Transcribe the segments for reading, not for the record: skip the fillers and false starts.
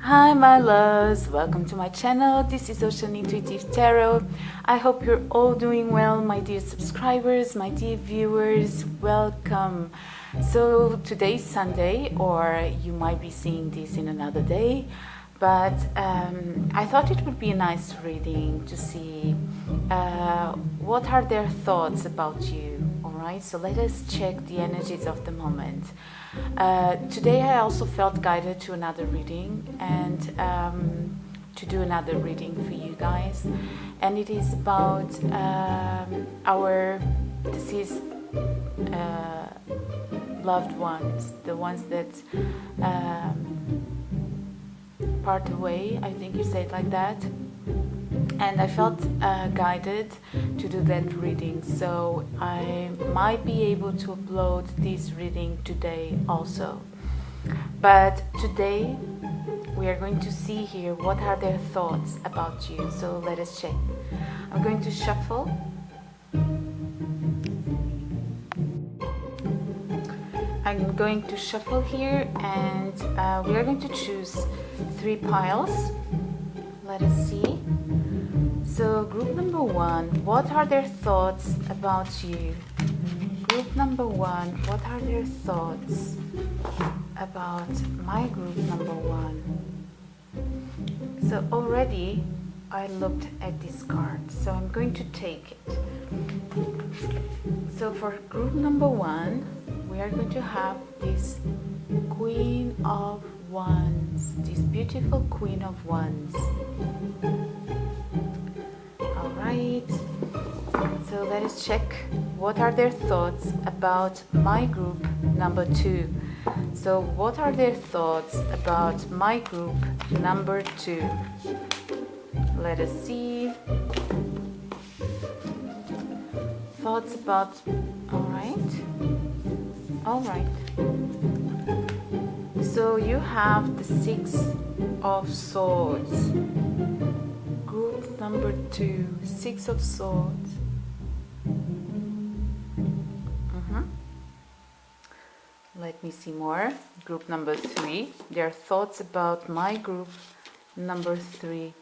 Hi my loves, welcome to my channel. This is Ocean Intuitive Tarot. I hope you're all doing well, my dear subscribers, my dear viewers. Welcome. So today's Sunday, or you might be seeing this in another day, but I thought it would be a nice reading to see what are their thoughts about you. Alright, so let us check the energies of the moment. Today I also felt guided to another reading and to do another reading for you guys, and it is about our deceased loved ones, the ones that part away, I think you say it like that. And I felt guided to do that reading, so I might be able to upload this reading today also. But today we are going to see here what are their thoughts about you. So let us check. I'm going to shuffle. I'm going to shuffle here, and we are going to choose 3 piles. Let us see. So group number 1, what are their thoughts about you? Group number 1, what are their thoughts about my group number 1? So already I looked at this card, so I'm going to take it. So for group number 1, we are going to have this Queen of Wands, this beautiful Queen of Wands. Alright, so let us check what are their thoughts about my group number 2. So what are their thoughts about my group number 2? Let us see. Thoughts about, alright. So you have the 6 of Swords. Group number 2, 6 of Swords. Let me see more. Group number 3. Their thoughts about my group number 3.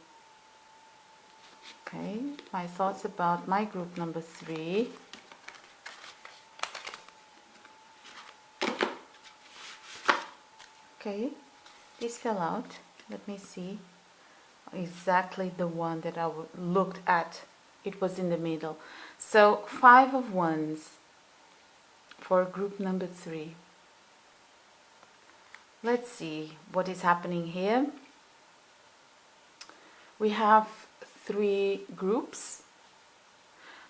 Okay, my thoughts about my group number 3. Okay, this fell out. Let me see. Exactly the one that I looked at. It was in the middle. So 5 of Wands for group number 3. Let's see what is happening here. We have 3 groups.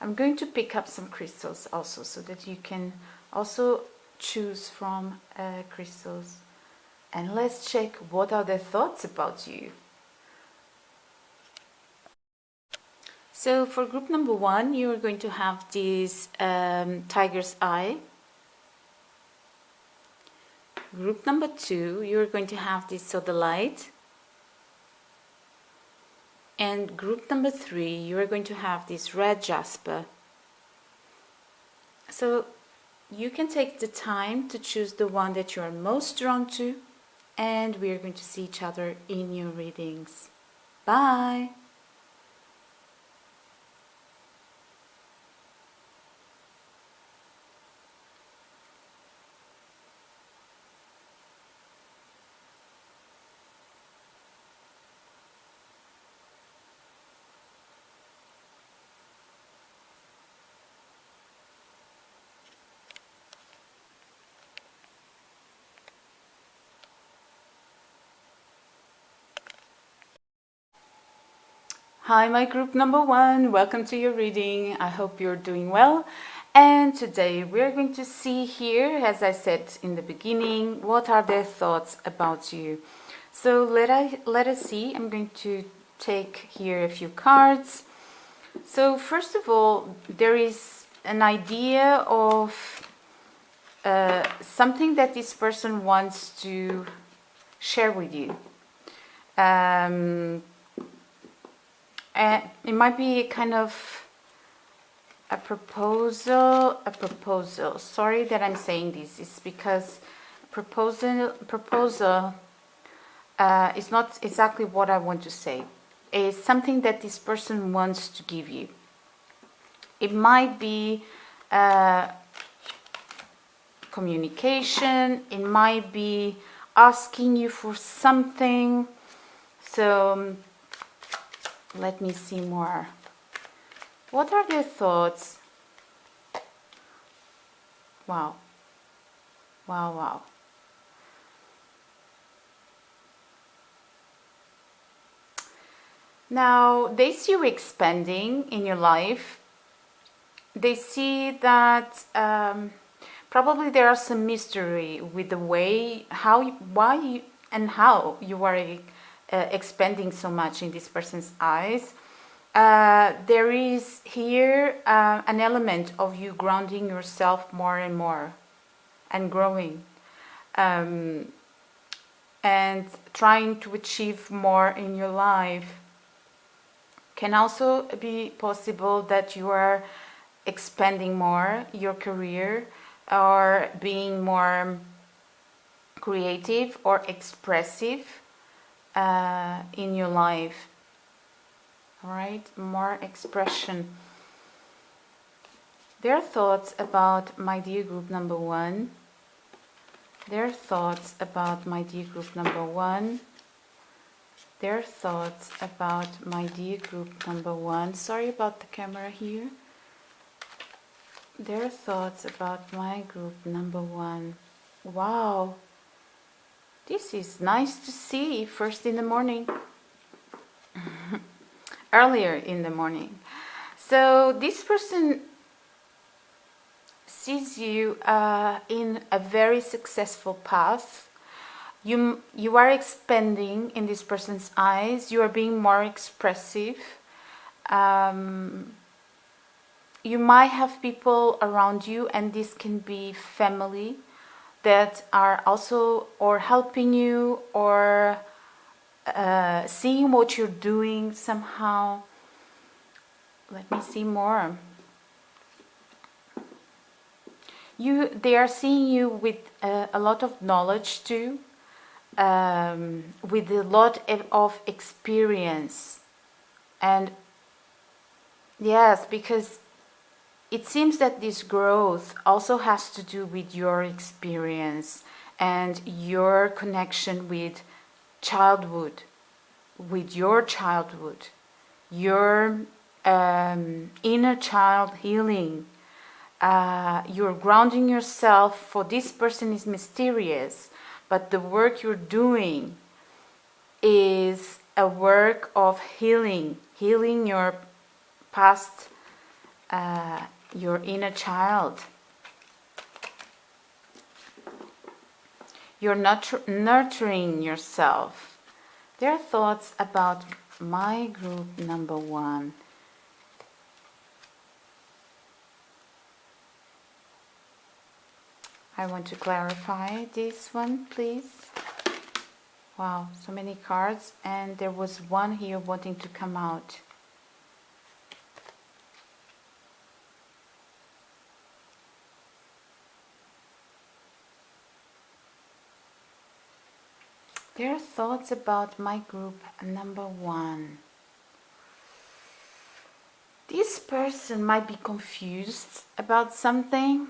I'm going to pick up some crystals also, so that you can also choose from crystals. And let's check what are their thoughts about you. So for group number 1, you're going to have this tiger's eye. Group number 2, you're going to have this sodalite. And group number 3, you're going to have this red jasper. So you can take the time to choose the one that you are most drawn to, and we are going to see each other in your readings. Bye! Hi my group number 1, welcome to your reading. I hope you're doing well, and today we're going to see here, as I said in the beginning, what are their thoughts about you. So let us see. I'm going to take here a few cards. So first of all, there is an idea of something that this person wants to share with you. And it might be kind of a proposal. Sorry that I'm saying this. It's because proposal It's not exactly what I want to say. It's something that this person wants to give you. It might be communication, it might be asking you for something. So let me see more. What are their thoughts? Wow. Wow, wow. Now, they see you expanding in your life. They see that probably there are some mystery with the way, why you are expanding so much in this person's eyes. There is here an element of you grounding yourself more and more and growing and trying to achieve more in your life. Can also be possible that you are expanding more your career or being more creative or expressive in your life. All right, more expression. Their thoughts about my dear group number one. Their thoughts about my dear group number one. Their thoughts about my dear group number one. Sorry about the camera here. Their thoughts about my group number one. Wow, this is nice to see first in the morning. Earlier in the morning. So this person sees you in a very successful path. You are expanding in this person's eyes. You are being more expressive. You might have people around you, and this can be family that are also or helping you or seeing what you're doing somehow. Let me see more. They are seeing you with a lot of knowledge too, with a lot of experience. And yes, because it seems that this growth also has to do with your experience and your connection with childhood, your inner child healing. You're grounding yourself. For this person is mysterious, but the work you're doing is a work of healing your past, your inner child. You're nurturing yourself. Their thoughts about my group number one. I want to clarify this one, please. Wow, so many cards, and there was one here wanting to come out. Their thoughts about my group number one. This person might be confused about something,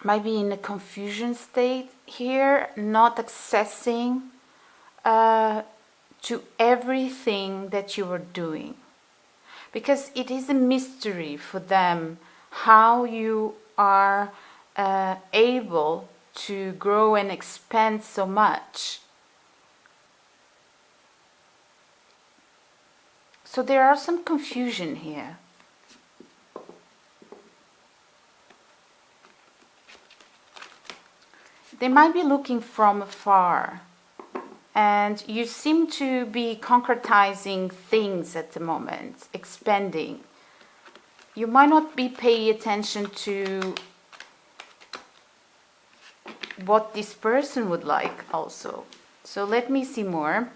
might be in a confusion state here, not accessing to everything that you are doing. Because it is a mystery for them how you are able to grow and expand so much. So there are some confusion here. They might be looking from afar, and you seem to be concretizing things at the moment, expanding. You might not be paying attention to what this person would like also. So let me see more.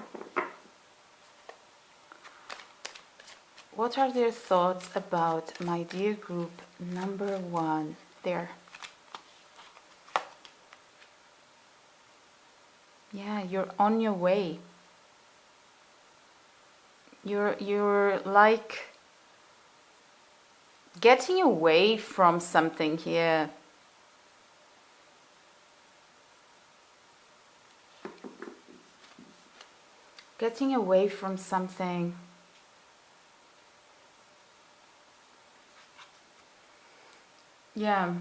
What are their thoughts about my dear group number one? There. Yeah, Yeah, you're on your way. You're like getting away from something here. Getting away from something. Yeah.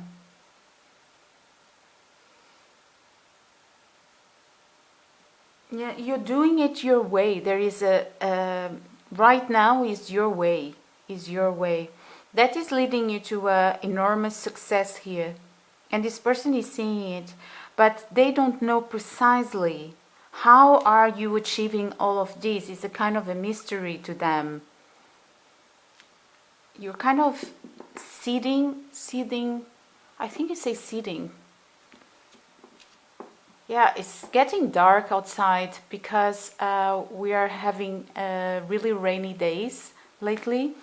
Yeah, you're doing it your way. There is right now is your way. Is your way. That is leading you to enormous success here. And this person is seeing it, but they don't know precisely how are you achieving all of this. It's a kind of a mystery to them. You're kind of seeding, I think you say seeding. Yeah, it's getting dark outside because we are having really rainy days lately.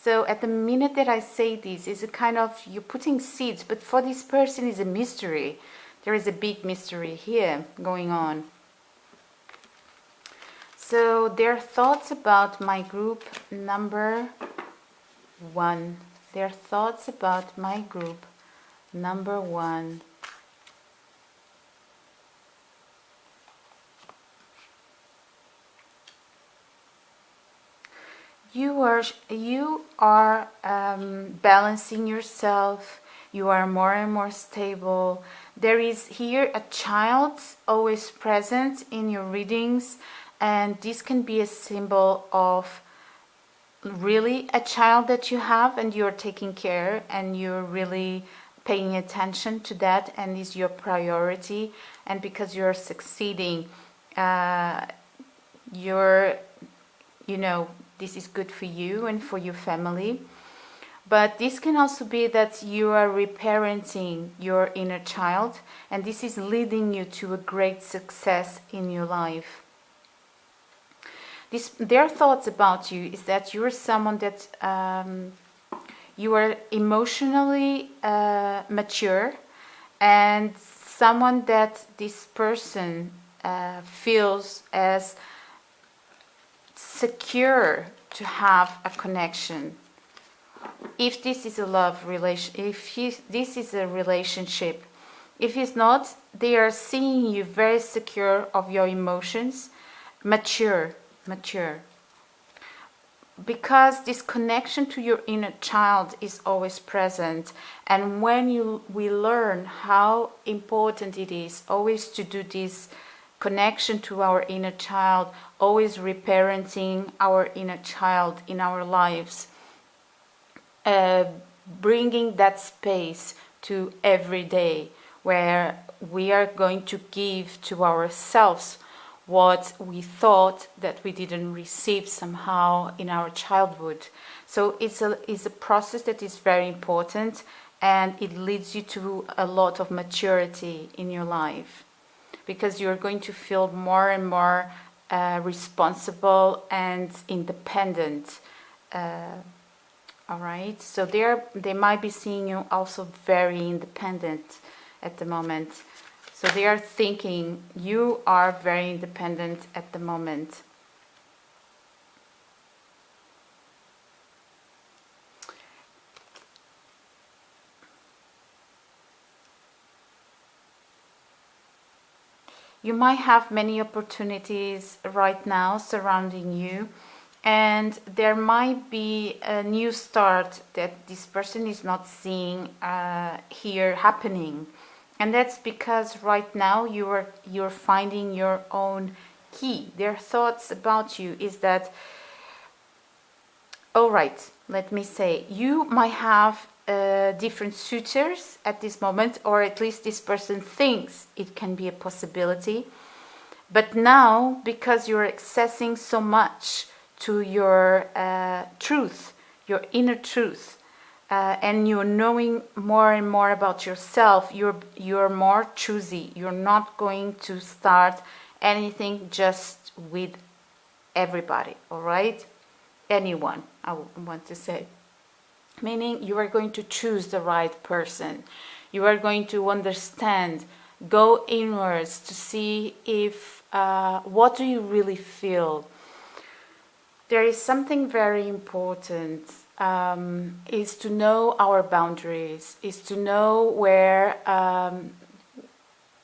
So at the minute that I say this, it's a kind of, you're putting seeds, but for this person is a mystery. There is a big mystery here going on. So their thoughts about my group number 1. Their thoughts about my group number 1. You are balancing yourself. You are more and more stable. There is here a child always present in your readings, and this can be a symbol of really a child that you have, and you're taking care, and you're really paying attention to that, and is your priority. And because you're succeeding, this is good for you and for your family. But this can also be that you are reparenting your inner child, and this is leading you to a great success in your life. Their thoughts about you is that you're someone that you are emotionally mature, and someone that this person feels as secure to have a connection. If this is a love relation, this is a relationship. If it's not, they are seeing you very secure of your emotions, mature. Because this connection to your inner child is always present, and when we learn how important it is always to do this connection to our inner child, always reparenting our inner child in our lives, bringing that space to every day where we are going to give to ourselves what we thought that we didn't receive somehow in our childhood. So it's a process that is very important, and it leads you to a lot of maturity in your life, because you're going to feel more and more responsible and independent. All right, so they might be seeing you also very independent at the moment. So they are thinking you are very independent at the moment. You might have many opportunities right now surrounding you, and there might be a new start that this person is not seeing here happening. And that's because right now you're finding your own key. Their thoughts about you is that, all right, let me say, you might have different suitors at this moment, or at least this person thinks it can be a possibility. But now, because you're accessing so much to your truth, your inner truth, and you're knowing more and more about yourself, you're more choosy. You're not going to start anything just with everybody, all right? Anyone, I want to say. Meaning you are going to choose the right person. You are going to understand go inwards to see if what do you really feel. There is something very important, is to know our boundaries, is to know where,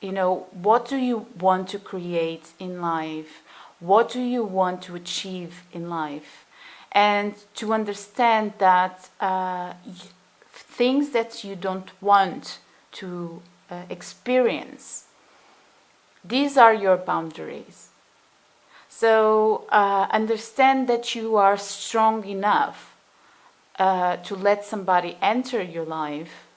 you know, what do you want to create in life, what do you want to achieve in life, and to understand that things that you don't want to experience, these are your boundaries. So understand that you are strong enough to let somebody enter your life,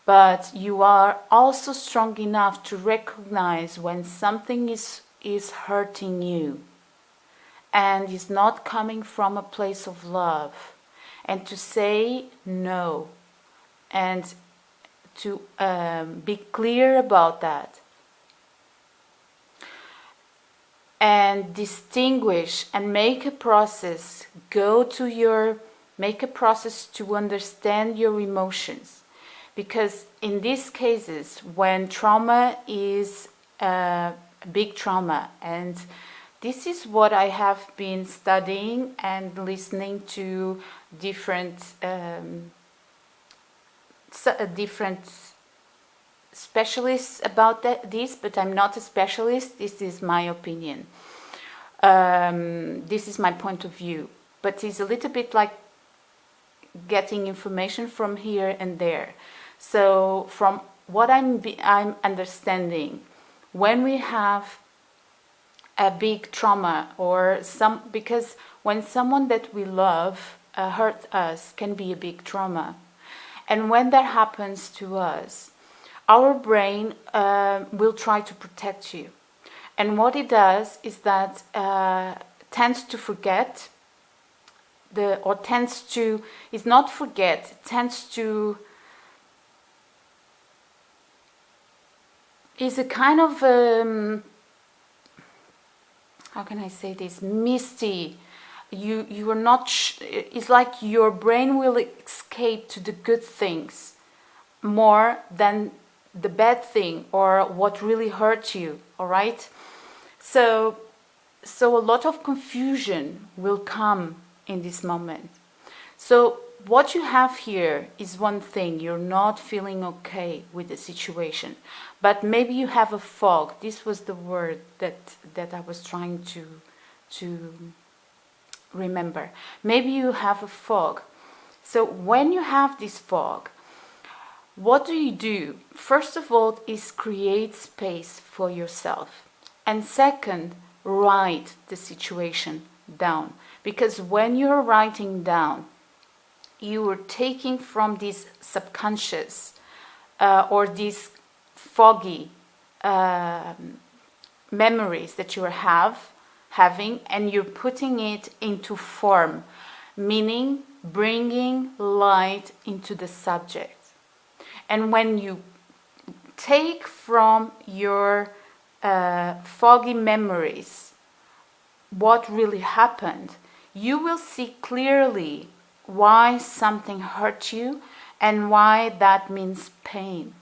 but you are also strong enough to recognize when something is hurting you and is not coming from a place of love, and to say no, and to be clear about that, and distinguish and make a process, make a process to understand your emotions. Because in these cases, when trauma is a big trauma, and this is what I have been studying and listening to different specialists about this, but I'm not a specialist. This is my opinion. This is my point of view. But it's a little bit like getting information from here and there. So from what I'm understanding, when we have a big trauma, or because when someone that we love hurt us, can be a big trauma. And when that happens to us, our brain will try to protect you. And what it does is that tends to forget, is not forget, tends to, is a kind of, how can I say this, misty. You are not, it's like your brain will escape to the good things more than the bad thing or what really hurt you, all right? So a lot of confusion will come in this moment. So what you have here is one thing, you're not feeling okay with the situation, but maybe you have a fog. This was the word that I was trying to remember. Maybe you have a fog. So when you have this fog, what do? First of all is create space for yourself. And second, write the situation down. Because when you're writing down, you are taking from this subconscious or these foggy memories that you are having, and you're putting it into form, meaning bringing light into the subject. And when you take from your foggy memories what really happened, you will see clearly why something hurt you and why that means pain.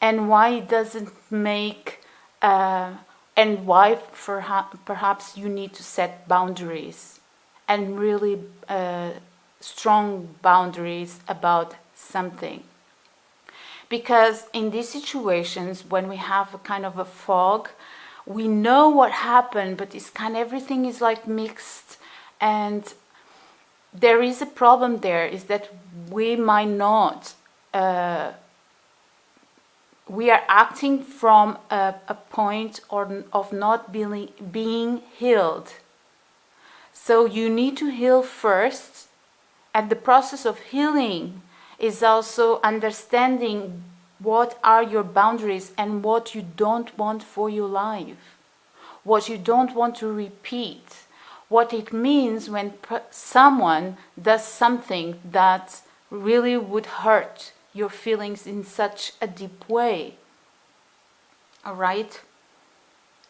And why it doesn't make, and why perhaps you need to set boundaries, and really strong boundaries about something. Because in these situations, when we have a kind of a fog, we know what happened, but it's everything is like mixed, and there is a problem there, is that we might not, we are acting from a point of not being healed. So you need to heal first, and the process of healing is also understanding what are your boundaries and what you don't want for your life, what you don't want to repeat, what it means when someone does something that really would hurt your feelings in such a deep way. All right?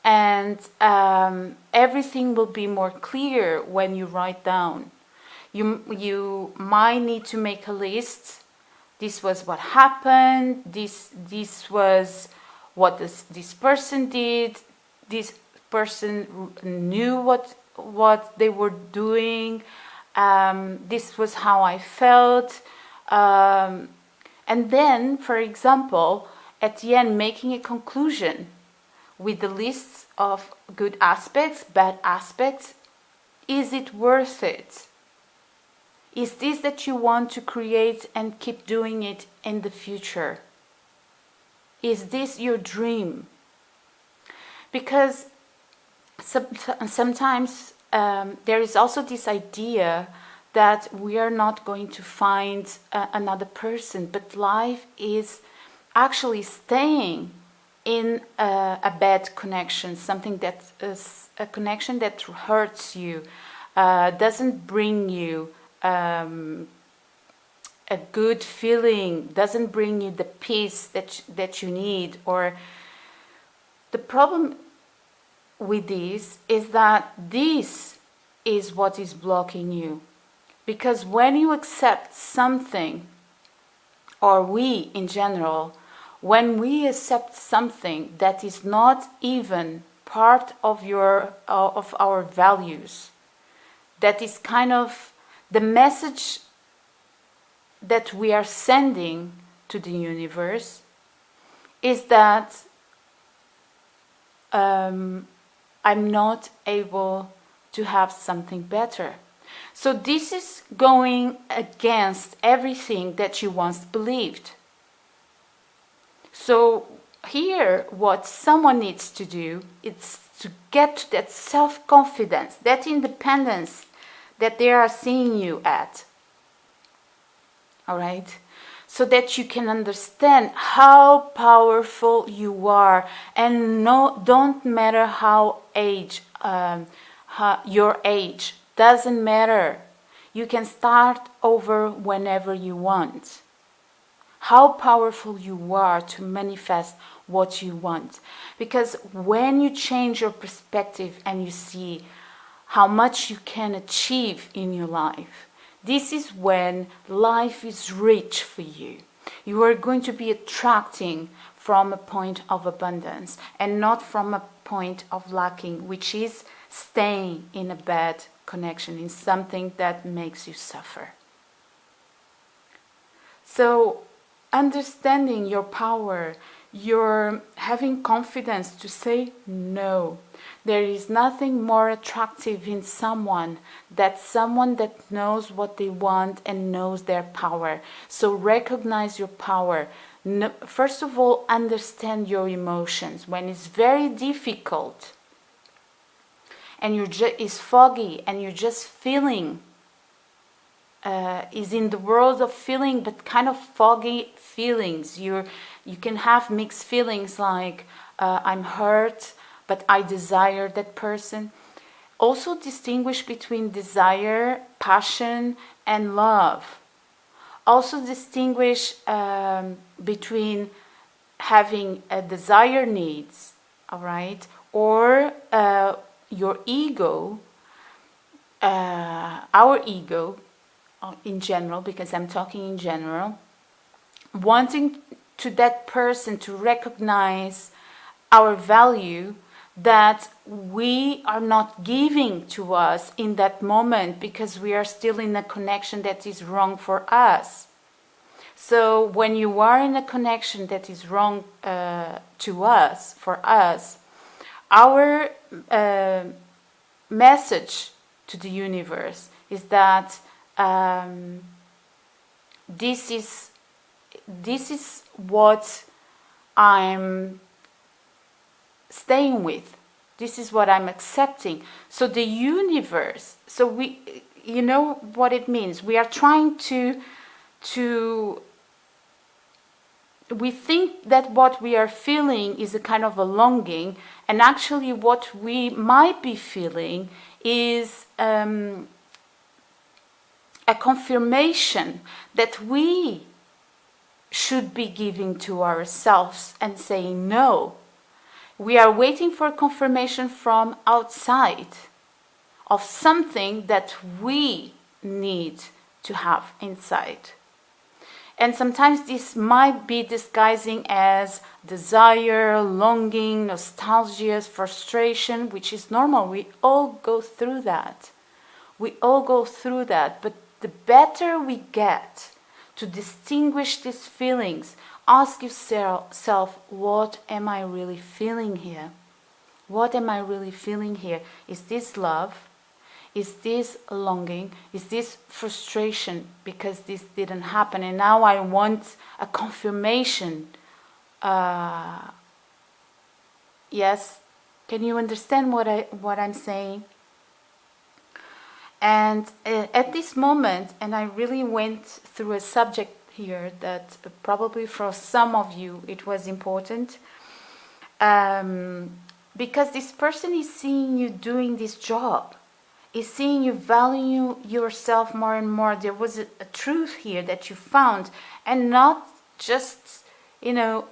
And everything will be more clear when you write down. You might need to make a list. This was what happened. This was what this person did. This person knew what they were doing. This was how I felt. And then, for example, at the end, making a conclusion with the lists of good aspects, bad aspects. Is it worth it? Is this that you want to create and keep doing it in the future? Is this your dream? Because sometimes there is also this idea that we are not going to find another person, but life is actually staying in a bad connection, something that is a connection that hurts you, doesn't bring you a good feeling, doesn't bring you the peace that you need. Or the problem with this is that this is what is blocking you. Because when you accept something, or we in general, when we accept something that is not even part of our values, that is kind of the message that we are sending to the universe, is that I'm not able to have something better. So this is going against everything that you once believed. So here, what someone needs to do is to get to that self-confidence, that independence that they are seeing you at. All right? So that you can understand how powerful you are, and don't matter your age, doesn't matter. You can start over whenever you want. How powerful you are to manifest what you want. Because when you change your perspective and you see how much you can achieve in your life, this is when life is rich for you. You are going to be attracting from a point of abundance and not from a point of lacking, which is staying in a bad connection, in something that makes you suffer. So, understanding your power, you're having confidence to say no. There is nothing more attractive in someone that knows what they want and knows their power. So recognize your power. No, first of all, understand your emotions. When it's very difficult and it's foggy and you're just feeling, is in the world of feeling, but kind of foggy feelings. You can have mixed feelings like I'm hurt, but I desire that person. Also distinguish between desire, passion, and love. Also distinguish between having a desire needs, all right, or your ego, our ego, in general, because I'm talking in general, wanting to that person to recognize our value that we are not giving to us in that moment because we are still in a connection that is wrong for us. So when you are in a connection that is wrong to us, for us, our message to the universe is that this is what I'm staying with. This is what I'm accepting. So the universe, so you know what it means. We are trying to we think that what we are feeling is a kind of a longing, and actually what we might be feeling is a confirmation that we should be giving to ourselves and saying no. We are waiting for confirmation from outside of something that we need to have inside. And sometimes this might be disguising as desire, longing, nostalgia, frustration, which is normal. We all go through that. We all go through that. But the better we get to distinguish these feelings, ask yourself, what am I really feeling here? What am I really feeling here? Is this love? Is this longing? Is this frustration because this didn't happen and now I want a confirmation? Yes? Can you understand what I'm saying? And at this moment, and I really went through a subject here that probably for some of you it was important, because this person is seeing you doing this job, is seeing you value yourself more and more. There was a truth here that you found, and not just, you know,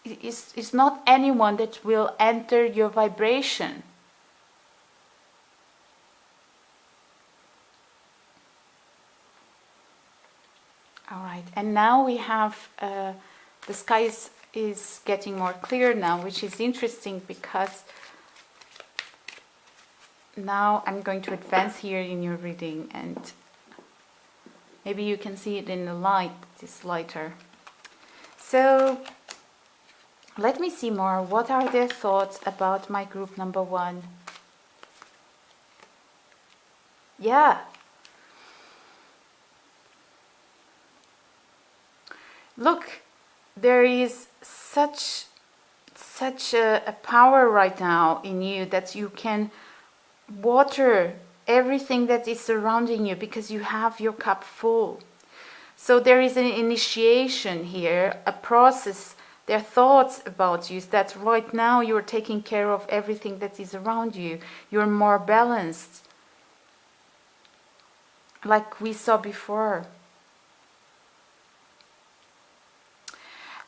it's not anyone that will enter your vibration. All right, and now we have the sky is getting more clear now, which is interesting because now I'm going to advance here in your reading, and maybe you can see it in the light. It's lighter. So let me see more. What are their thoughts about my group number 1? Yeah. Look, there is such a power right now in you that you can water everything that is surrounding you because you have your cup full. So there is an initiation here, a process. Their thoughts about you is that right now you're taking care of everything that is around you. You're more balanced, like we saw before.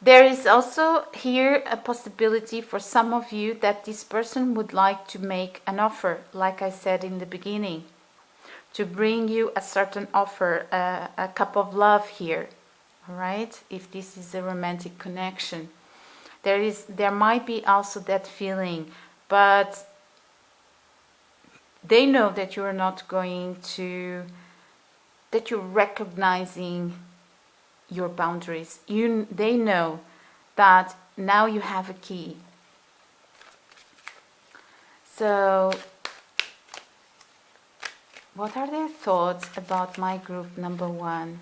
There is also here a possibility for some of you that this person would like to make an offer, like I said in the beginning, to bring you a certain offer, a cup of love here, all right? If this is a romantic connection, there might be also that feeling, but they know that you're not going to, that you're recognizing your boundaries. They know that now you have a key. So what are their thoughts about my group number 1?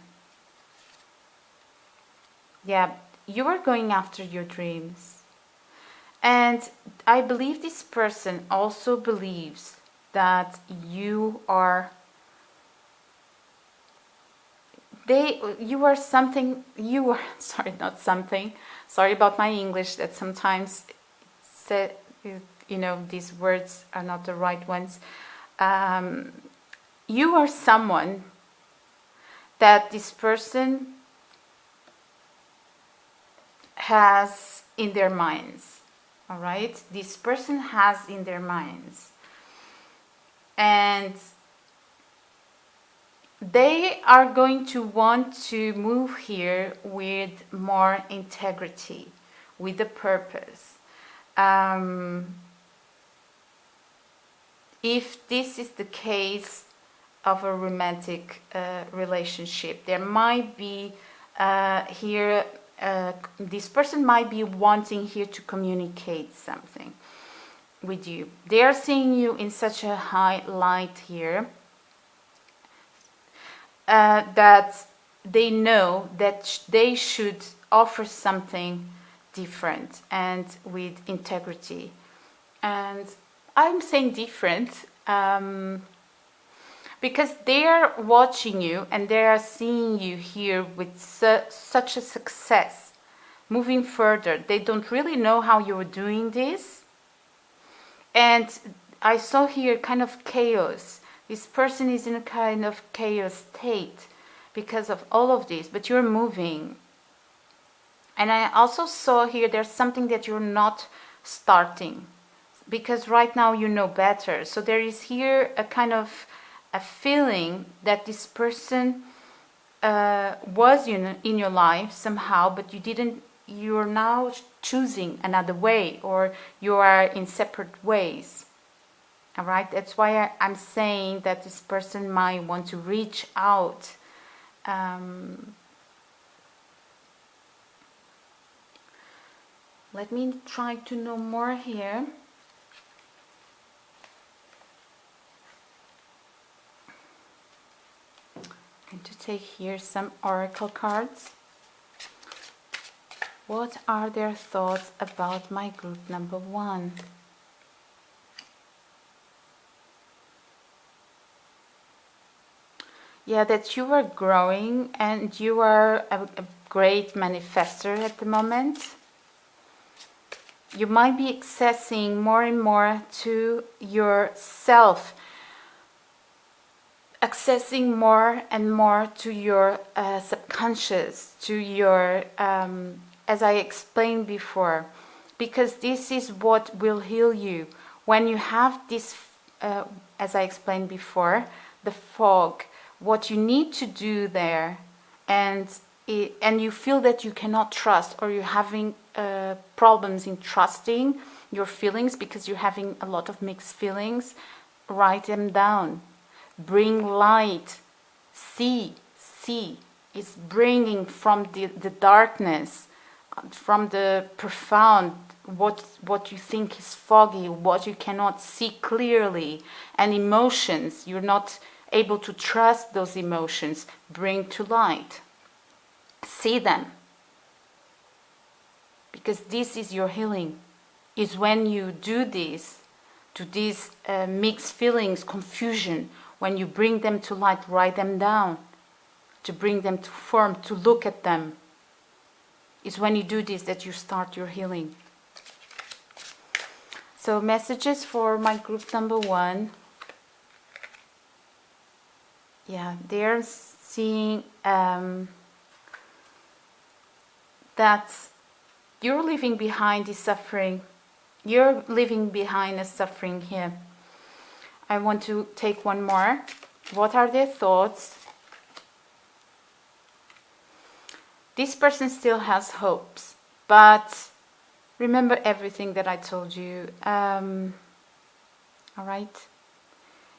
Yeah, you are going after your dreams, and I believe this person also believes that you are sorry about my English, that sometimes you know, these words are not the right ones. You are someone that this person has in their minds, all right? This person has in their minds, and they are going to want to move here with more integrity, with a purpose. If this is the case of a romantic relationship, there might be here, this person might be wanting here to communicate something with you. They are seeing you in such a high light here, that they know that they should offer something different and with integrity. And I'm saying different because they are watching you and they are seeing you here with such a success, moving further. They don't really know how you're doing this, and I saw here kind of chaos. This person is in a kind of chaos state because of all of this, but you're moving. And I also saw here there's something that you're not starting, because right now you know better. So there is here a kind of a feeling that this person was in your life somehow, but you're now choosing another way, or you are in separate ways. All right, that's why I'm saying that this person might want to reach out. Let me try to know more here. I'm going to take here some oracle cards. What are their thoughts about my group number 1? Yeah, that you are growing and you are a great manifester at the moment. You might be accessing more and more to yourself, accessing more and more to your subconscious, to your, as I explained before, because this is what will heal you. When you have this, as I explained before, the fog, what you need to do there, and you feel that you cannot trust, or you're having problems in trusting your feelings because you're having a lot of mixed feelings, write them down. Bring light. See. It's bringing from the darkness, from the profound, what you think is foggy, what you cannot see clearly, and emotions. You're not able to trust those emotions. Bring to light. See them. Because this is your healing. Is when you do this, to these mixed feelings, confusion, when you bring them to light, write them down, to bring them to form, to look at them. It's when you do this that you start your healing. So messages for my group number 1. Yeah, they're seeing that you're leaving behind the suffering. You're leaving behind a suffering here. I want to take one more. What are their thoughts? This person still has hopes, but remember everything that I told you. All right?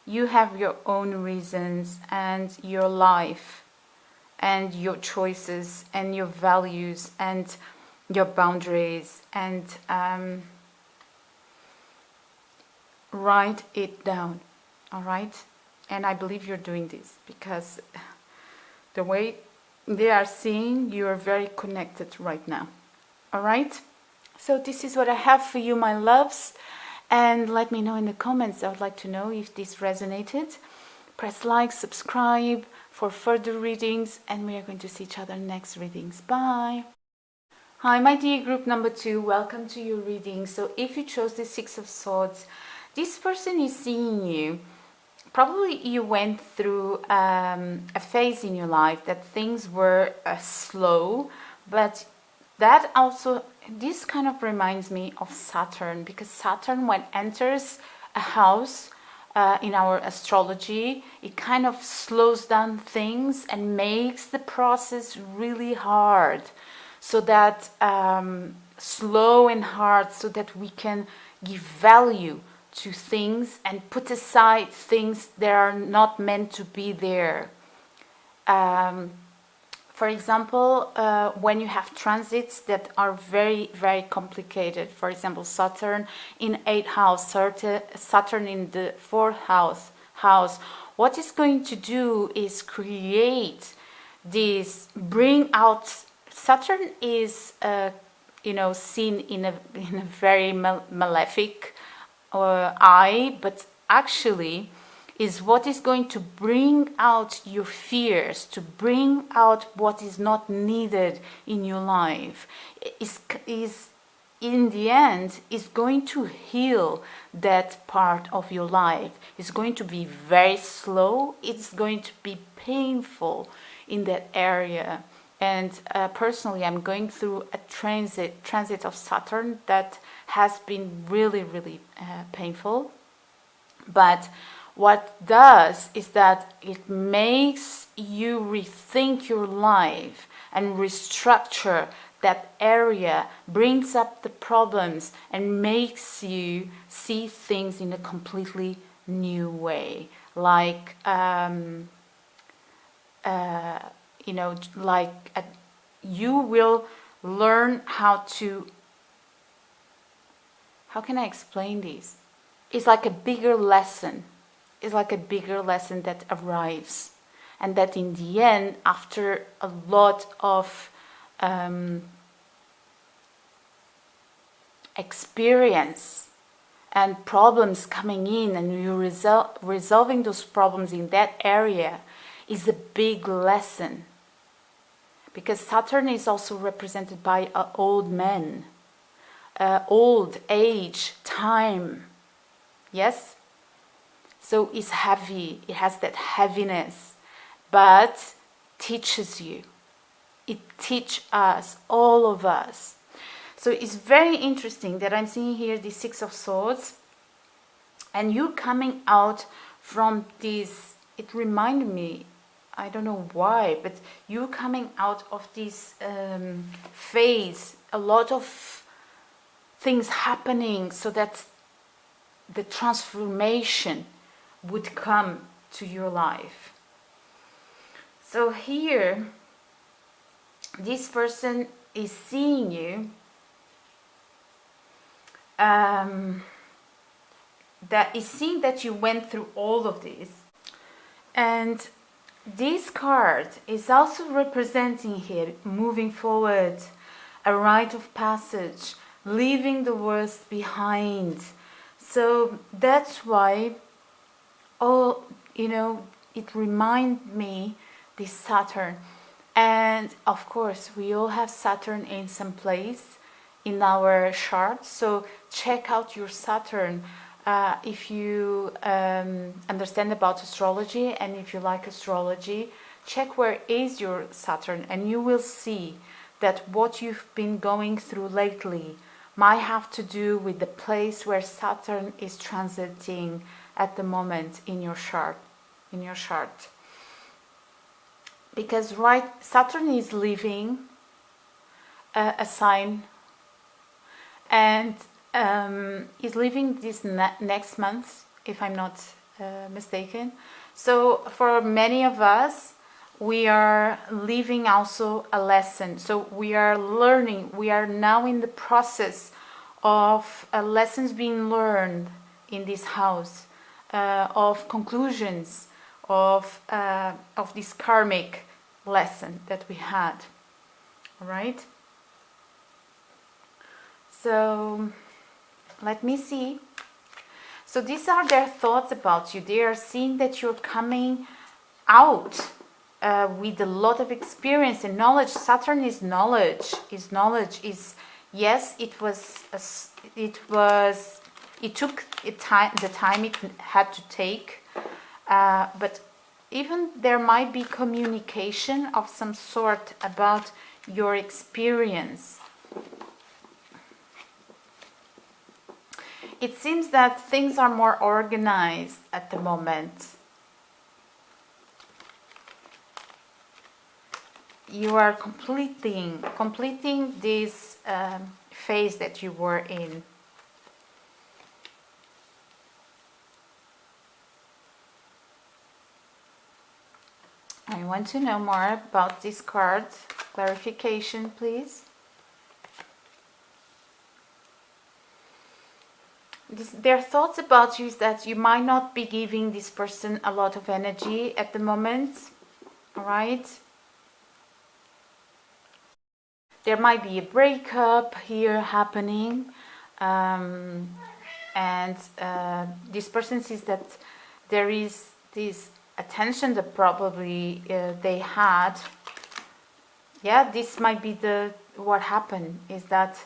You have your own reasons and your life and your choices and your values and your boundaries, and write it down. All right? And I believe you're doing this because the way they are seeing, you are very connected right now. All right? So this is what I have for you, my loves. And let me know in the comments. I would like to know if this resonated. Press like, subscribe for further readings, and we are going to see each other next readings. Bye. Hi, my dear group number 2. Welcome to your reading. So if you chose the 6 of Swords, this person is seeing you. Probably you went through a phase in your life that things were slow, but that also, this kind of reminds me of Saturn, because Saturn, when enters a house in our astrology, it kind of slows down things and makes the process really hard, so that slow and hard, so that we can give value to things and put aside things that are not meant to be there. For example, when you have transits that are very, very complicated, for example, Saturn in 8th house, Saturn in the 4th house, what it's going to do is create this, bring out. Saturn is, seen in a very malefic eye, but actually is what is going to bring out your fears, to bring out what is not needed in your life. Is in the end is going to heal that part of your life. It's going to be very slow. It's going to be painful in that area. And personally, I'm going through a transit of Saturn that has been really, really painful. But what does is that it makes you rethink your life and restructure that area, brings up the problems and makes you see things in a completely new way. Like, you know, like you will learn how to, how can I explain this? It's like a bigger lesson. It's like a bigger lesson that arrives. And that in the end, after a lot of experience and problems coming in, and you resolving those problems in that area, is a big lesson. Because Saturn is also represented by old men, old age, time. Yes? So it's heavy, it has that heaviness, but teaches you. It teaches us, all of us. So it's very interesting that I'm seeing here the Six of Swords, and you coming out from this, it reminded me, I don't know why, but you coming out of this phase, a lot of things happening, so that the transformation would come to your life. So here, this person is seeing you, that is seeing that you went through all of this, and this card is also representing here moving forward, a rite of passage, leaving the worst behind. So that's why, oh, you know, it reminds me this Saturn. And of course, we all have Saturn in some place in our chart. So check out your Saturn. If you understand about astrology, and if you like astrology, check where is your Saturn, and you will see that what you've been going through lately might have to do with the place where Saturn is transiting at the moment in your chart. Because Saturn is leaving a sign, and is leaving this next month, if I'm not mistaken. So for many of us, we are leaving also a lesson. So we are learning, we are now in the process of lessons being learned in this house, of conclusions, of this karmic lesson that we had. All right? So let me see. So these are their thoughts about you. They are seeing that you're coming out with a lot of experience and knowledge. Saturn is knowledge. Yes, it took the time it had to take, but even there might be communication of some sort about your experience. It seems that things are more organized at the moment. You are completing this phase that you were in. I want to know more about this card. Clarification, please. Their thoughts about you is that you might not be giving this person a lot of energy at the moment. All right? There might be a breakup here happening, and this person sees that there is this attention that probably they had. Yeah, this might be what happened is that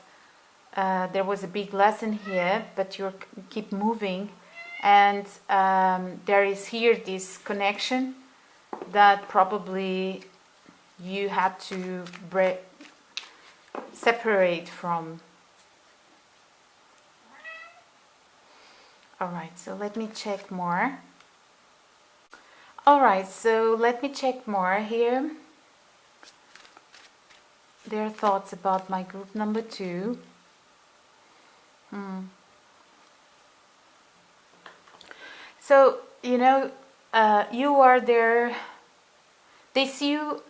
there was a big lesson here, but you keep moving, and there is here this connection that probably you had to separate from. All right, so let me check more. Alright, so let me check more here. Their thoughts about my group number 2. So, you know, you are there. They see you.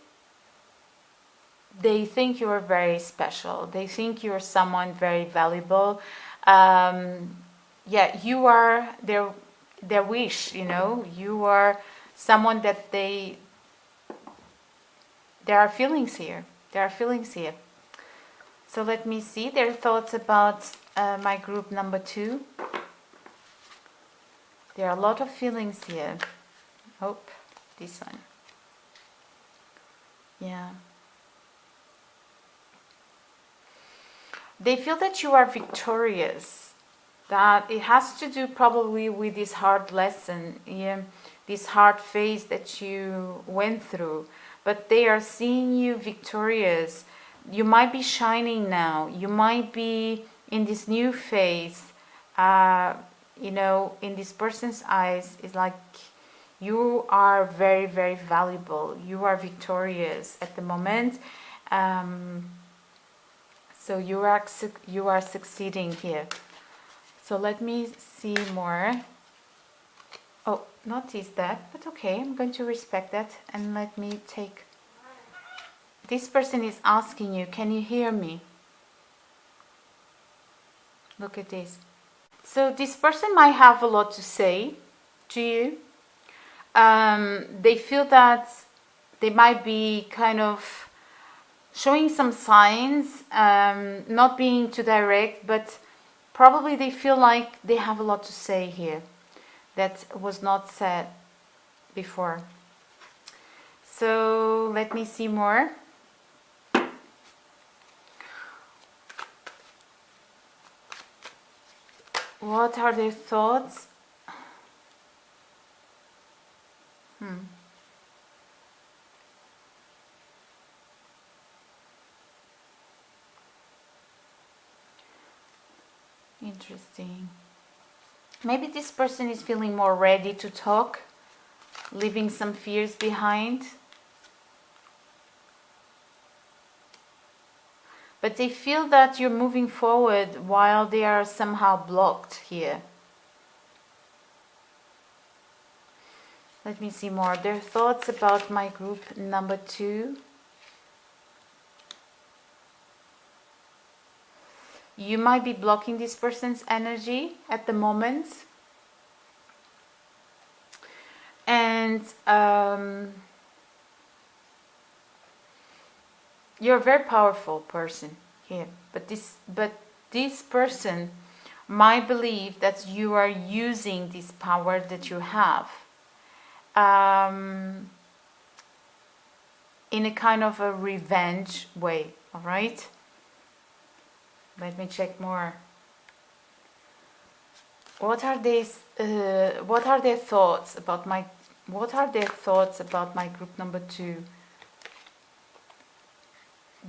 They think you are very special. They think you are someone very valuable. Yeah, you are their wish. You know, you are someone that there are feelings here. There are feelings here. So let me see their thoughts about my group number 2. There are a lot of feelings here. Oh, this one. Yeah. They feel that you are victorious. That it has to do probably with this hard lesson, yeah, this hard phase that you went through. But they are seeing you victorious. You might be shining now. You might be in this new phase. You know, in this person's eyes, it's like you are very, very valuable. You are victorious at the moment. So you are succeeding here. So let me see more. Oh, notice that, but okay, I'm going to respect that. And let me take... This person is asking you, can you hear me? Look at this. So this person might have a lot to say to you. They feel that they might be kind of showing some signs, not being too direct, but probably they feel like they have a lot to say here that was not said before. So let me see more. What are their thoughts? Interesting. Maybe this person is feeling more ready to talk, leaving some fears behind. But they feel that you're moving forward while they are somehow blocked here. Let me see more. Their thoughts about my group number 2. You might be blocking this person's energy at the moment. And you're a very powerful person here. But this person might believe that you are using this power that you have in a kind of a revenge way, all right? Let me check more. What are their thoughts about my group number 2?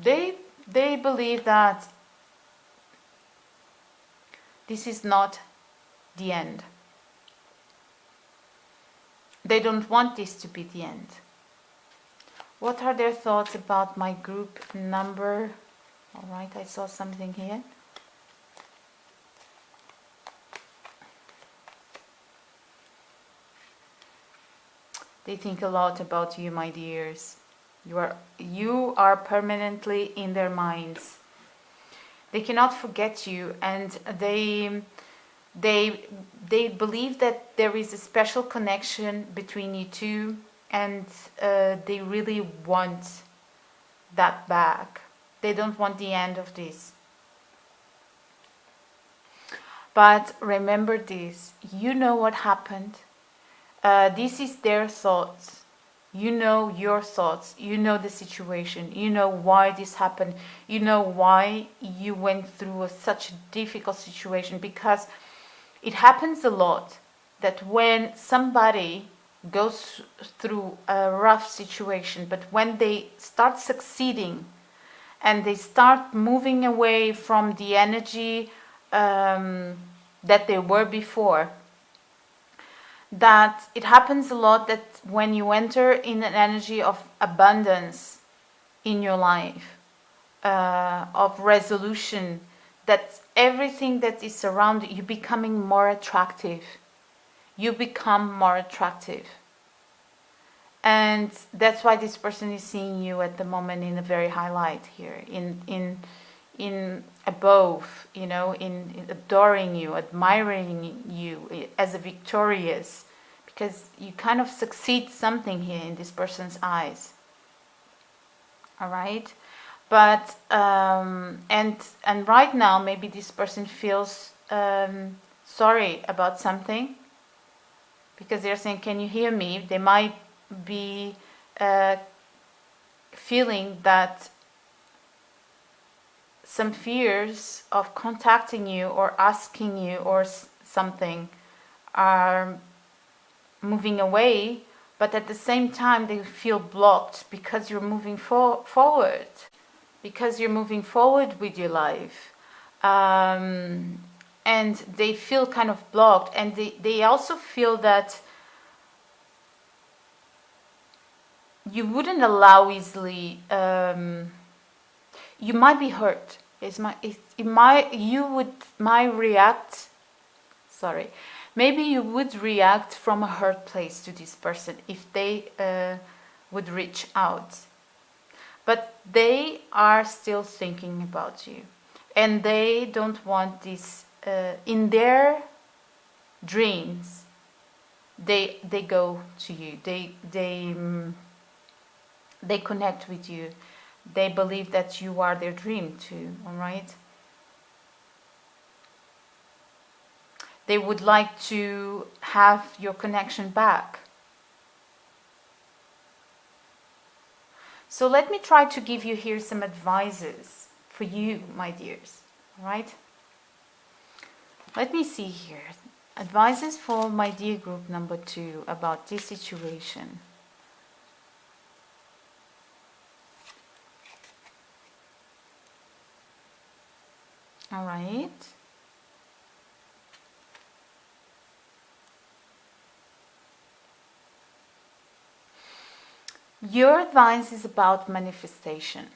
They believe that this is not the end. They don't want this to be the end. What are their thoughts about my group number? All right, I saw something here. They think a lot about you, my dears. You are permanently in their minds. They cannot forget you, and they believe that there is a special connection between you two, and they really want that back. They don't want the end of this. But remember this, you know what happened. This is their thoughts. You know your thoughts. You know the situation. You know why this happened. You know why you went through such a difficult situation. Because it happens a lot that when somebody goes through a rough situation, but when they start succeeding and they start moving away from the energy that they were before, that it happens a lot that when you enter in an energy of abundance in your life, of resolution, that everything that is around you becoming more attractive. You become more attractive. And that's why this person is seeing you at the moment in a very high light here, in above, you know, in adoring you, admiring you as a victorious, because you kind of succeed something here in this person's eyes. All right, but and right now maybe this person feels sorry about something, because they're saying, "Can you hear me?" They might be feeling that some fears of contacting you or asking you or something are moving away, but at the same time they feel blocked because you're moving forward, because you're moving forward with your life, and they feel kind of blocked, and they also feel that you wouldn't allow easily. You might be hurt. Maybe you would react from a hurt place to this person if they would reach out. But they are still thinking about you, and they don't want this in their dreams. They go to you. They connect with you. They believe that you are their dream too, all right? They would like to have your connection back. So let me try to give you here some advices for you, my dears, all right? Let me see here. Advices for my dear group number 2 about this situation. All right. Your advice is about manifestation.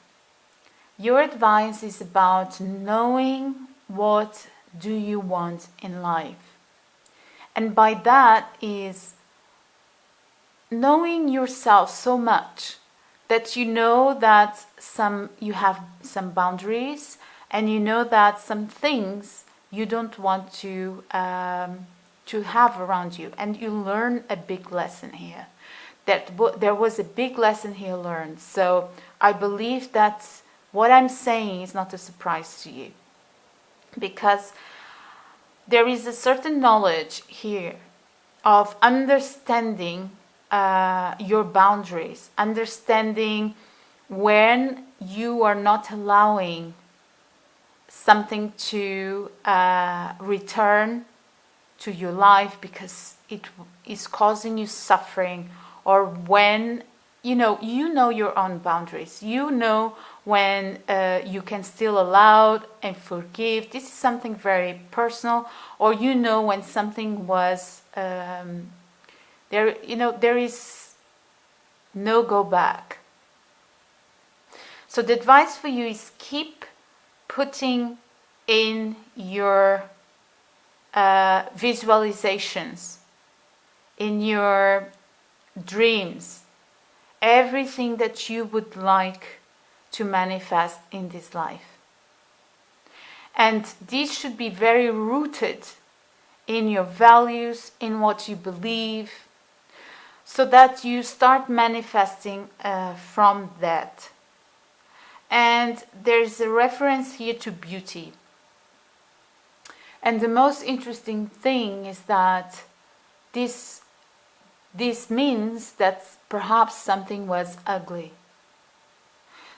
Your advice is about knowing what do you want in life. And by that is knowing yourself so much that you know that you have some boundaries, and you know that some things you don't want to have around you, and you learn a big lesson here. There was a big lesson here learned. So I believe that what I'm saying is not a surprise to you, because there is a certain knowledge here of understanding your boundaries, understanding when you are not allowing something to return to your life because it is causing you suffering, or when you know your own boundaries, you know when you can still allow and forgive. This is something very personal, or you know when something was there is no go back. So the advice for you is keep putting in your visualizations, in your dreams, everything that you would like to manifest in this life. And these should be very rooted in your values, in what you believe, so that you start manifesting from that. And there's a reference here to beauty. And the most interesting thing is that this means that perhaps something was ugly.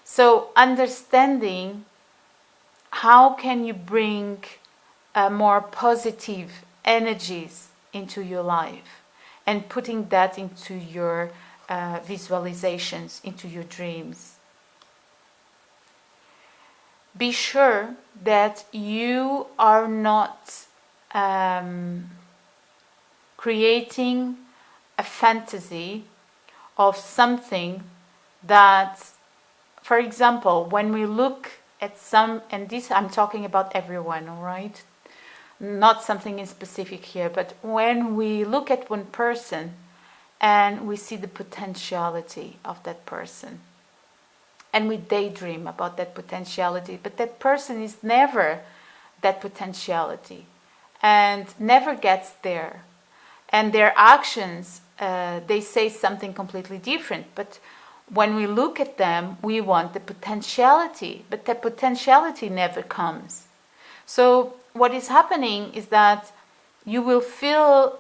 So understanding how can you bring more positive energies into your life, and putting that into your visualizations, into your dreams. Be sure that you are not creating a fantasy of something that, for example, when we look at some, and this I'm talking about everyone, all right? Not something in specific here, but when we look at one person and we see the potentiality of that person, and we daydream about that potentiality, but that person is never that potentiality and never gets there. And their actions, they say something completely different. But when we look at them, we want the potentiality, but that potentiality never comes. So what is happening is that you will feel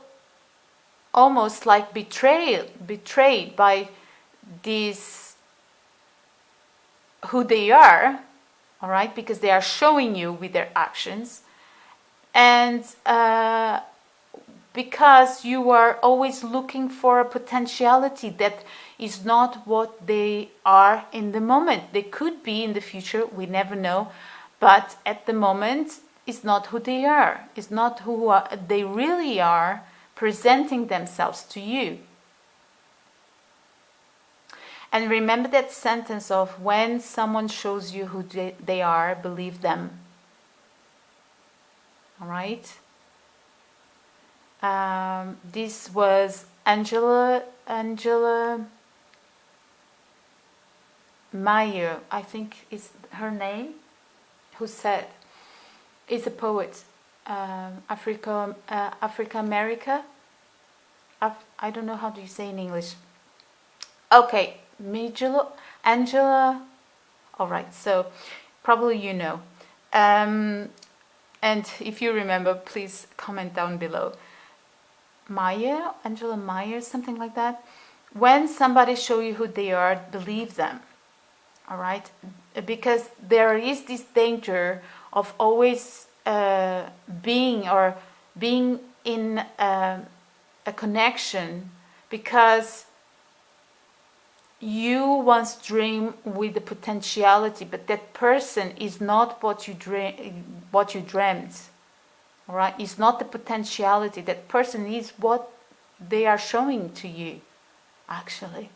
almost like betrayed by this, who they are, all right, because they are showing you with their actions, and because you are always looking for a potentiality that is not what they are in the moment. They could be in the future, we never know, but at the moment it's not who they are. It's not who they really are presenting themselves to you. And remember that sentence of, when someone shows you who they are, believe them. All right? This was Angela Meyer, I think is her name, who said, is a poet, Africa America. I don't know how do you say in English. Okay, Angela. All right, so probably you know. And if you remember, please comment down below. Angela Meyer, something like that. When somebody show you who they are, believe them. All right, because there is this danger of always being in a connection, because you once dream with the potentiality, but that person is not what you dreamt. All right, it's not the potentiality. That person is what they are showing to you, actually.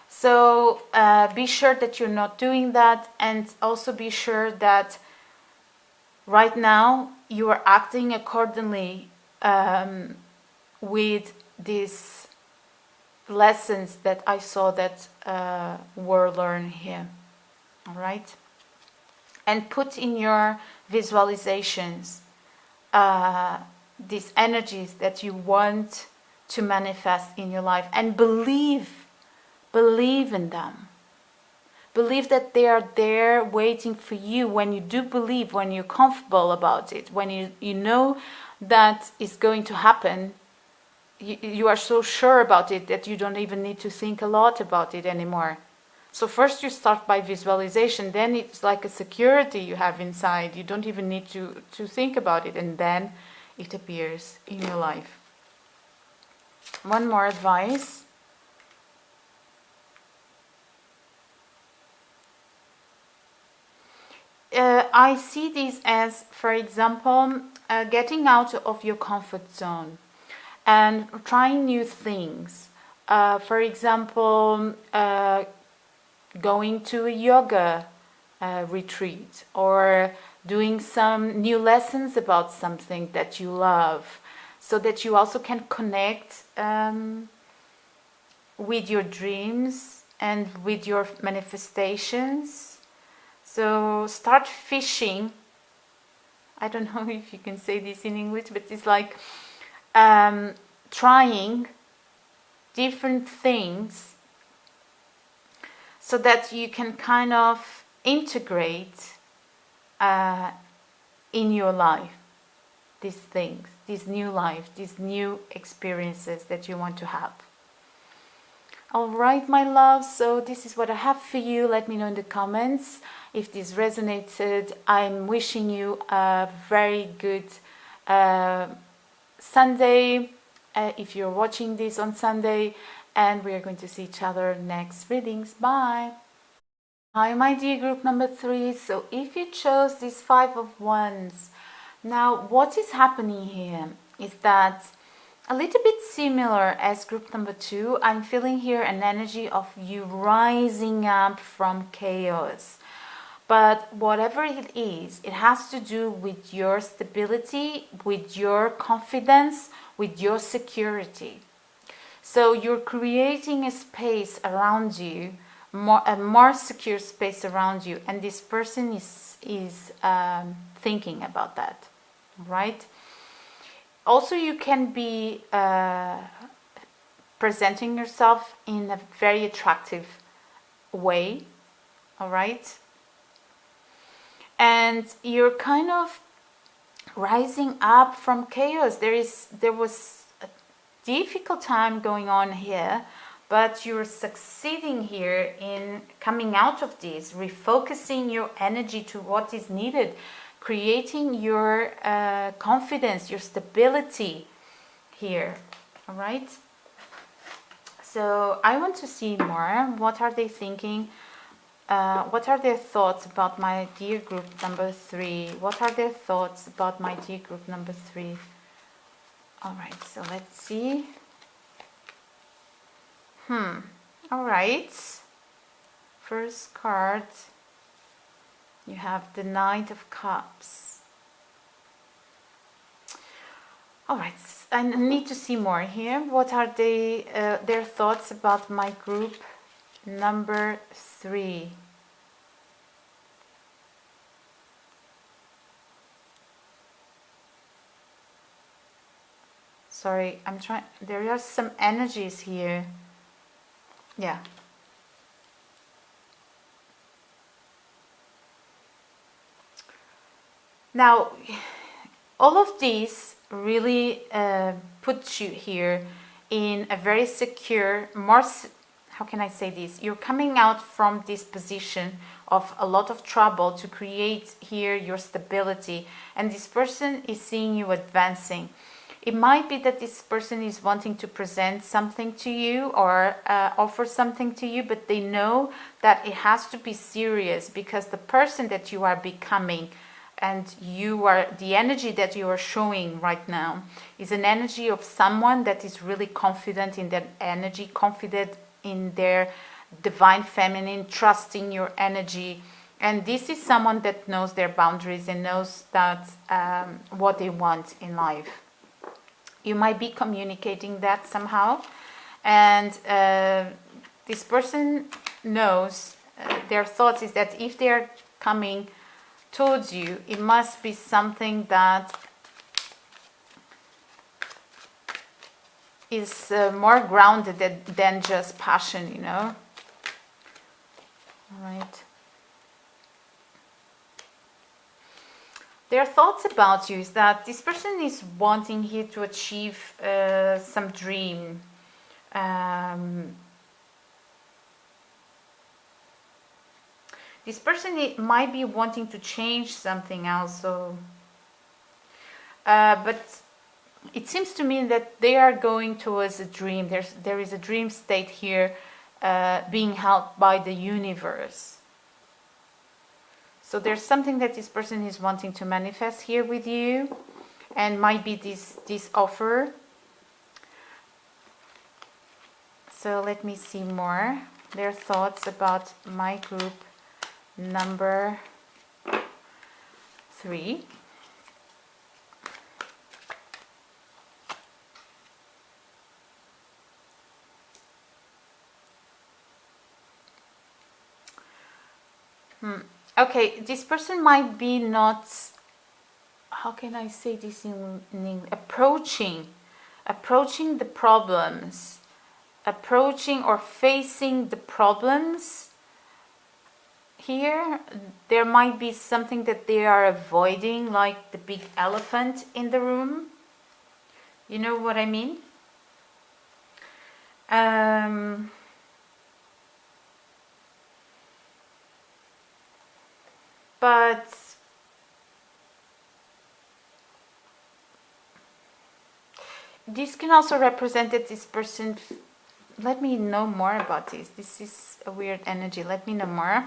So be sure that you're not doing that, and also be sure that right now you are acting accordingly with these lessons that I saw that were learned here. All right, and put in your visualizations these energies that you want to manifest in your life, and believe in them. Believe that they are there waiting for you. When you do believe, when you're comfortable about it, when you know that it's going to happen, you are so sure about it that you don't even need to think a lot about it anymore. So first you start by visualization, then it's like a security you have inside. You don't even need to think about it, and then it appears in your life. One more advice. I see this as, for example, getting out of your comfort zone and trying new things. For example, going to a yoga retreat, or doing some new lessons about something that you love, so that you also can connect with your dreams and with your manifestations. So start fishing. I don't know if you can say this in English, but it's like trying different things so that you can kind of integrate in your life these things, this new life, these new experiences that you want to have. Alright, my love, so this is what I have for you. Let me know in the comments if this resonated. I'm wishing you a very good Sunday, if you're watching this on Sunday, and we are going to see each other next readings. Bye! Hi, my dear group number 3. So if you chose this 5 of Wands, now what is happening here? is that a little bit similar as group number 2. I'm feeling here an energy of you rising up from chaos. But whatever it is, it has to do with your stability, with your confidence, with your security. So you're creating a space around you, a more secure space around you, and this person is thinking about that, right? Also, you can be presenting yourself in a very attractive way, all right? And you're kind of rising up from chaos. There was a difficult time going on here, but you're succeeding here in coming out of this, refocusing your energy to what is needed, creating your confidence, your stability here, all right? So I want to see more. What are they thinking? What are their thoughts about my dear group number 3? What are their thoughts about my dear group number 3? All right, so let's see. All right. First card, you have the Knight of Cups. All right, I need to see more here. What are their thoughts about my group number 3? Sorry, I'm trying. There are some energies here. Yeah. Now, all of these really puts you here in a very secure, more, how can I say this? You're coming out from this position of a lot of trouble to create here your stability. And this person is seeing you advancing. It might be that this person is wanting to present something to you or offer something to you, but they know that it has to be serious, because the person that you are becoming and the energy that you are showing right now is an energy of someone that is really confident in that energy, confident in their divine feminine, trusting your energy. And this is someone that knows their boundaries and knows that what they want in life. You might be communicating that somehow, and this person knows their thoughts is that if they're coming towards you, it must be something that is more grounded than just passion, you know. All right. Their thoughts about you is that this person is wanting here to achieve some dream. This person might be wanting to change something also. But it seems to me that they are going towards a dream. There is a dream state here being held by the universe. So there's something that this person is wanting to manifest here with you, and might be this offer. So let me see more. Their thoughts about my group number 3. Okay, this person might be not, how can I say this in English? Approaching the problems, approaching or facing the problems. Here, there might be something that they are avoiding, like the big elephant in the room. You know what I mean? But this can also represent that this person, let me know more about this. This is a weird energy. Let me know more.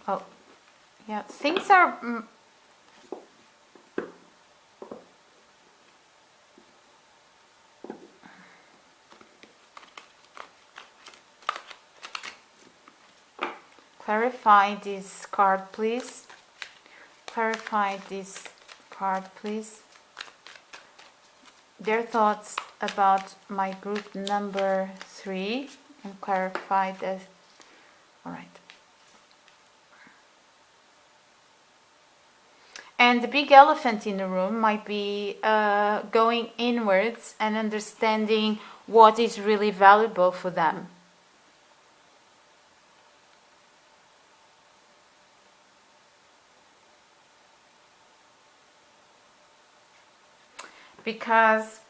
Oh, yeah, things are Clarify this card, please. Clarify this card, please. Their thoughts about my group number 3, and clarify this. All right. And the big elephant in the room might be going inwards and understanding what is really valuable for them. Because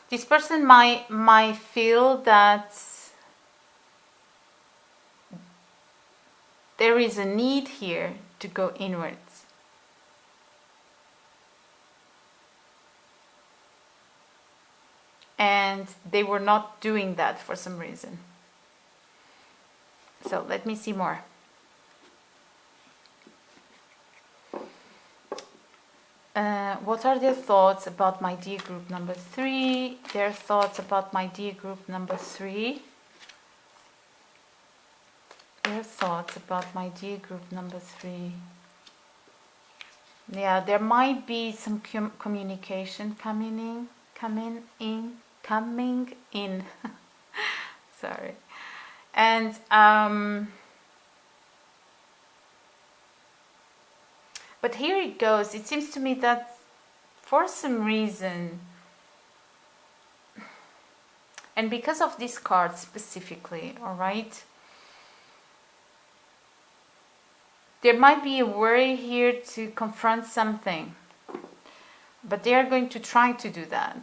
this person might feel that there is a need here to go inwards. And they were not doing that for some reason. So let me see more. What are their thoughts about my dear group number 3? Their thoughts about my dear group number 3. Their thoughts about my dear group number 3. Yeah, there might be some communication coming in. Sorry. And but here it goes. It seems to me that for some reason, and because of this card specifically, all right, there might be a worry here to confront something, but they are going to try to do that,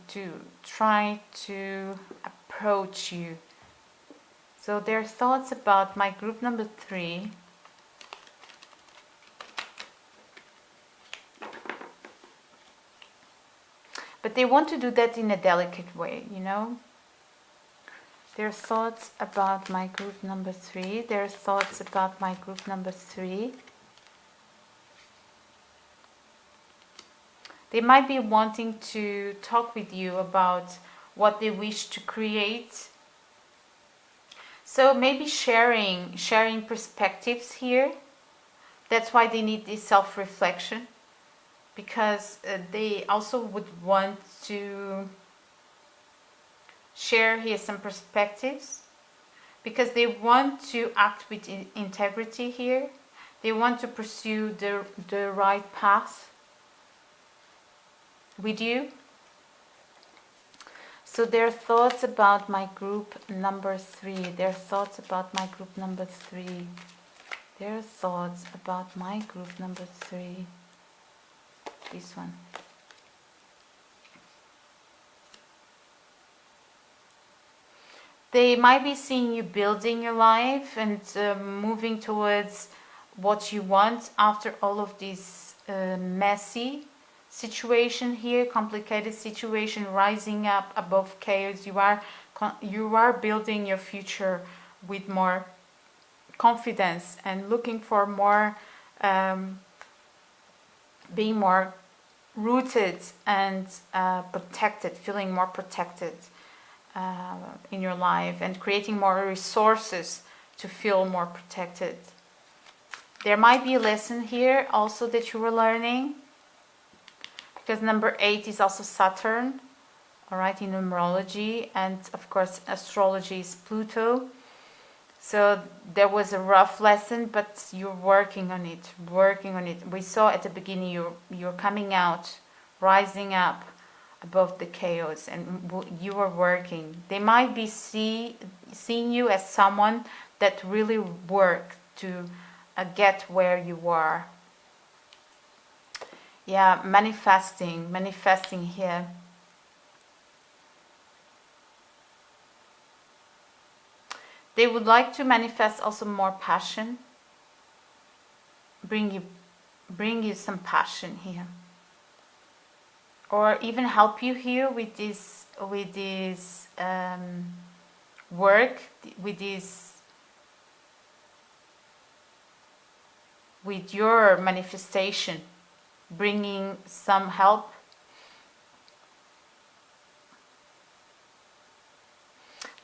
to try to approach you. So their thoughts about my group number 3. But they want to do that in a delicate way, you know. Their thoughts about my group number 3. Their thoughts about my group number 3. They might be wanting to talk with you about what they wish to create. So maybe sharing perspectives here. That's why they need this self-reflection. Because they also would want to share here some perspectives, because they want to act with integrity here. They want to pursue the right path with you. So their thoughts about my group number 3. Their thoughts about my group number 3. Their thoughts about my group number 3. This one. They might be seeing you building your life and moving towards what you want after all of this messy situation here, complicated situation, rising up above chaos. You are building your future with more confidence and looking for more, being more rooted and protected, feeling more protected in your life, and creating more resources to feel more protected. There might be a lesson here also that you were learning, because number 8 is also Saturn, all right, in numerology, and of course astrology is Pluto. So there was a rough lesson, but you're working on it. We saw at the beginning you're coming out, rising up above the chaos, and you are working. They might be seeing you as someone that really worked to get where you are. Yeah, manifesting here. They would like to manifest also more passion. Bring you some passion here. Or even help you here with this work, with your manifestation, bringing some help.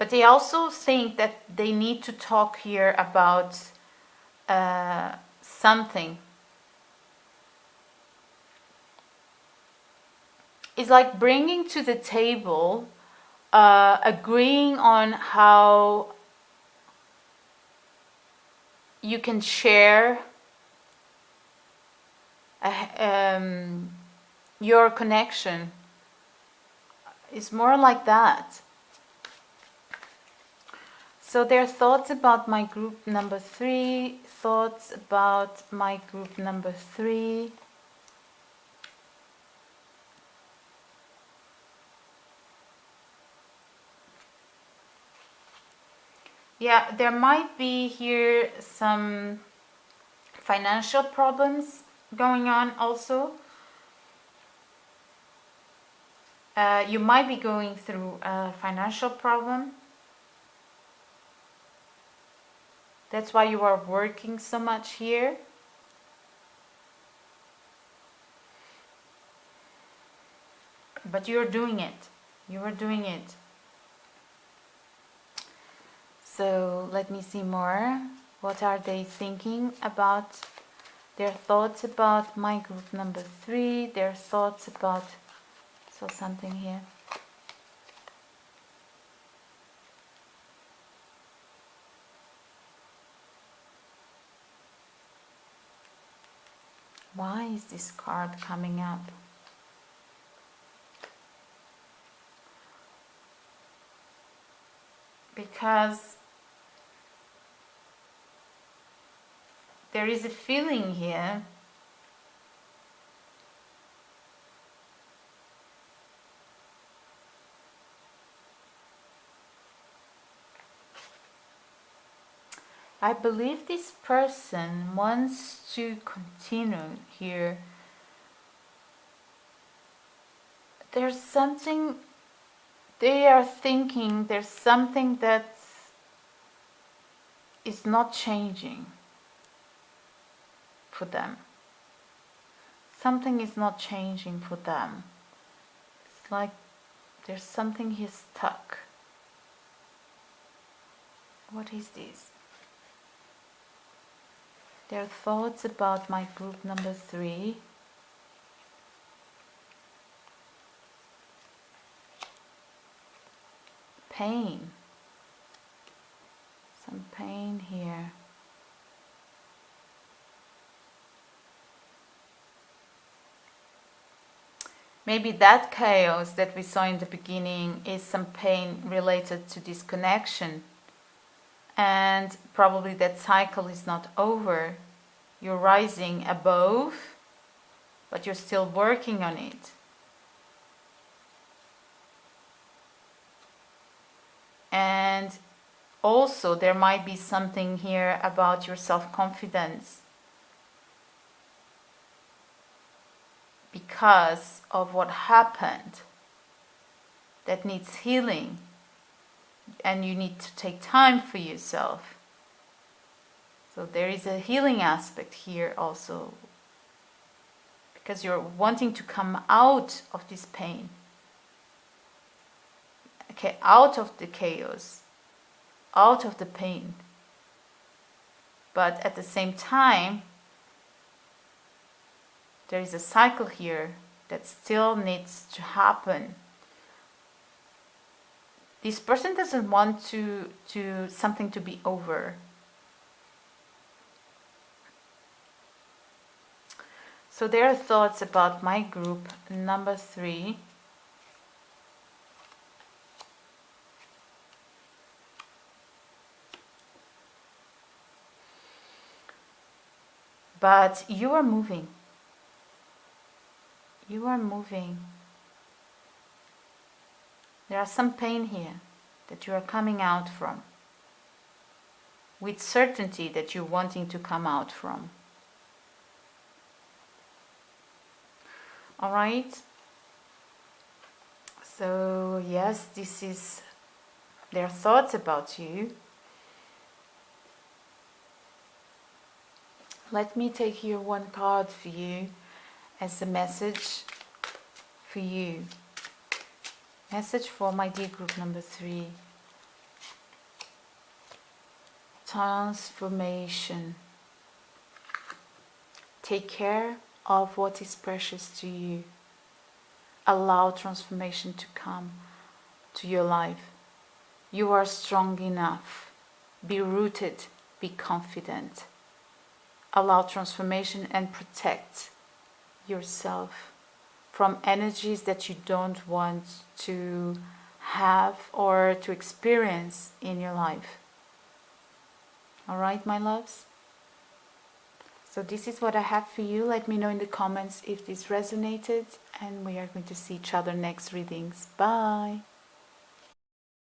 But they also think that they need to talk here about something. It's like bringing to the table, agreeing on how you can share your connection. It's more like that. So their thoughts about my group number 3, thoughts about my group number 3. Yeah, there might be here some financial problems going on also. You might be going through a financial problem. That's why you are working so much here. But you're doing it. You are doing it. So let me see more. What are they thinking about? Their thoughts about my group number 3. Their thoughts about... So something here. Why is this card coming up? Because there is a feeling here I believe this person wants to continue here. There's something they are thinking, there's something that is not changing for them. Something is not changing for them. It's like there's something here stuck. What is this? Their thoughts about my group number 3. Pain. Some pain here. Maybe that chaos that we saw in the beginning is some pain related to this connection. And probably that cycle is not over. You're rising above, but you're still working on it. And also there might be something here about your self-confidence. Because of what happened that needs healing. And you need to take time for yourself. So there is a healing aspect here also. Because you're wanting to come out of this pain. Okay, out of the chaos. Out of the pain. But at the same time, there is a cycle here that still needs to happen. This person doesn't want something to be over. So there are thoughts about my group number 3. But you are moving. You are moving. There are some pain here that you are coming out from. With certainty that you're wanting to come out from. Alright? So, yes, this is their thoughts about you. Let me take here one card for you as a message for you. Message for my dear group number 3. transformation. Take care of what is precious to you. Allow transformation to come to your life. You are strong enough. Be rooted. Be confident. Allow transformation and protect yourself from energies that you don't want to have or to experience in your life. Alright, my loves? So this is what I have for you. Let me know in the comments if this resonated, and we are going to see each other next readings. Bye!